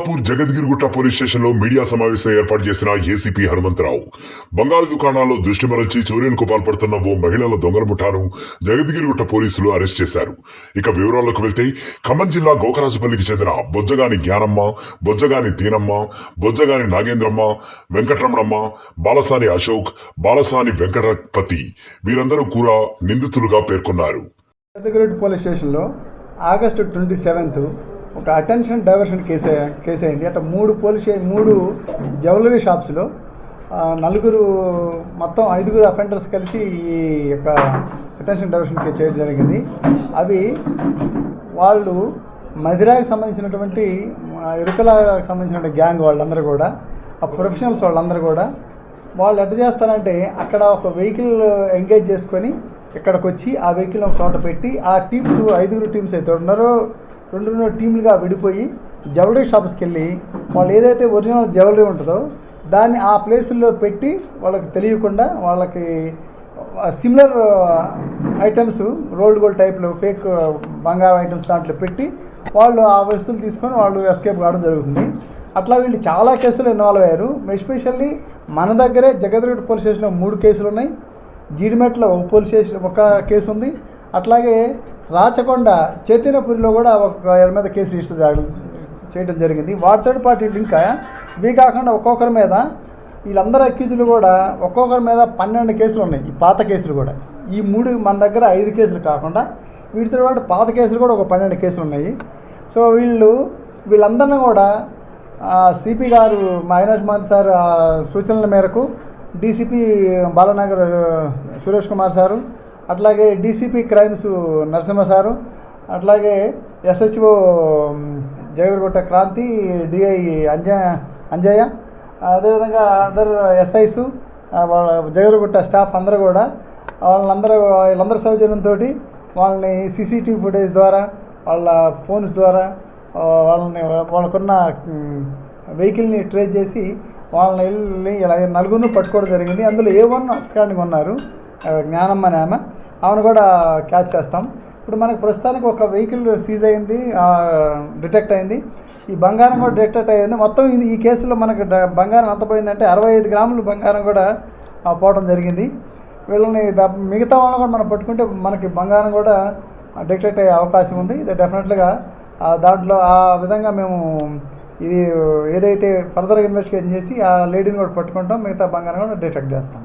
Kollapur Jagadgirigutta police station లో media సమావేశం ఏర్పాటు చేసిన ఏసీపీ హనుమంతరావు బంగారు దుకాణాల్లో దృష్టి మరల్చి చోరీలకు పాల్పడుతున్న ఓ మహిళల దొంగల ముఠాను జగద్గిరిగుట్ట పోలీసులు అరెస్ట్ చేశారు. ఇక వివరాలకు వెళ్తే ఖమ్మం జిల్లా గోకరాజుపల్లికి చెందిన బొజ్జగాని జ్ఞానమ్మ, బొజ్జగాని దీనమ్మ, బొజ్జగాని నాగేంద్రమ్మ, వెంకటరమణమ్మ, బాలసాని అశోక్, బాలసాని వెంకటపతి వీరందరూ కూడా నిందితులుగా పేర్కొన్నారు. జగద్గిరిగుట్ట పోలీస్ స్టేషన్లో ఆగస్టు 27 ఒక అటెన్షన్ డైవర్షన్ కేసు అయింది. అట్లా మూడు జ్యువెలరీ షాప్స్లో మొత్తం 5 అఫెండర్స్ కలిసి ఈ యొక్క అటెన్షన్ డైవర్షన్ కేసు చేయడం జరిగింది. అవి వాళ్ళు మదిరాకి సంబంధించినటువంటి ఇరుకలకు సంబంధించిన గ్యాంగ్ వాళ్ళందరూ కూడా, ఆ ప్రొఫెషనల్స్ వాళ్ళందరూ కూడా వాళ్ళు ఎట్లా చేస్తారంటే అక్కడ ఒక వెహికల్ ఎంగేజ్ చేసుకొని ఇక్కడికి వచ్చి ఆ వెహికల్ ఒక చోట పెట్టి ఆ టీమ్స్ 5 టీమ్స్ అయితే రెండు టీంలుగా విడిపోయి జ్యువెలరీ షాప్స్కి వెళ్ళి వాళ్ళు ఏదైతే ఒరిజినల్ జ్యువెలరీ ఉంటుందో దాన్ని ఆ ప్లేసుల్లో పెట్టి వాళ్ళకి తెలియకుండా వాళ్ళకి సిమిలర్ ఐటమ్స్ రోల్డ్ గోల్డ్ టైప్లో ఫేక్ బంగారం ఐటమ్స్ దాంట్లో పెట్టి వాళ్ళు ఆ వస్తువులు తీసుకొని వాళ్ళు ఎస్కేప్ కావడం జరుగుతుంది. అట్లా వీళ్ళు చాలా కేసులు ఇన్వాల్వ్ అయ్యారు. ఎస్పెషల్లీ మన దగ్గరే జగద్గిరిగుట్ట పోలీస్ స్టేషన్లో 3 కేసులు ఉన్నాయి. జీడిమెట్ల ఒక కేసు ఉంది. అట్లాగే రాచకొండ చైతన్యపురిలో కూడా ఒక మీద కేసు రిజిస్టర్ చేయడం జరిగింది. వాటితో పాటు ఇంకా ఇవి కాకుండా ఒక్కొక్కరి మీద వీళ్ళందరూ అక్యూజులు కూడా ఒక్కొక్కరి మీద 12 కేసులు ఉన్నాయి. ఈ పాత కేసులు కూడా ఈ 3 మన దగ్గర 5 కేసులు కాకుండా వీటితో పాటు పాత కేసులు కూడా ఒక 12 కేసులు ఉన్నాయి. సో వీళ్ళందరినీ కూడా సిపి గారు అవినాష్ మాన్ సార్ సూచనల మేరకు డీసీపీ బాలనగర్ సురేష్ కుమార్ సారు, అట్లాగే డీసీపీ క్రైమ్స్ నరసింహ సారు, అట్లాగే ఎస్హెచ్ఓ జగద్గిరిగుట్ట క్రాంతి, డిఐ అంజయ్య, అదేవిధంగా అదర్ ఎస్ఐస్, జగద్గిరిగుట్ట స్టాఫ్ అందరూ కూడా వీళ్ళందరి సౌజన్యంతో వాళ్ళని సీసీటీవీ ఫుటేజ్ ద్వారా, వాళ్ళ ఫోన్స్ ద్వారా వాళ్ళకున్న వెహికల్ని ట్రేస్ చేసి వాళ్ళని వెళ్ళి 4 పట్టుకోవడం జరిగింది. అందులో A1 అబ్స్కాండింగ్ ఉన్నారు, జ్ఞానమ్మ అనే ఆమెను కూడా క్యాచ్ చేస్తాం. ఇప్పుడు మనకు ప్రస్తుతానికి ఒక వెహికల్ సీజ్ అయింది, డిటెక్ట్ అయింది. ఈ బంగారం కూడా డిటెక్ట్ అయ్యింది. మొత్తం ఈ కేసులో మనకు బంగారం ఎంత పోయిందంటే 65 గ్రాములు బంగారం కూడా పోవడం జరిగింది. వీళ్ళని మిగతా వాళ్ళని కూడా మనం పట్టుకుంటే మనకి బంగారం కూడా డిటెక్ట్ అయ్యే అవకాశం ఉంది. ఇది డెఫినెట్గా దాంట్లో ఆ విధంగా మేము ఇది ఏదైతే ఫర్దర్గా ఇన్వెస్టిగేషన్ చేసి ఆ లేడీని కూడా పట్టుకుంటాం, మిగతా బంగారం కూడా డిటెక్ట్ చేస్తాం.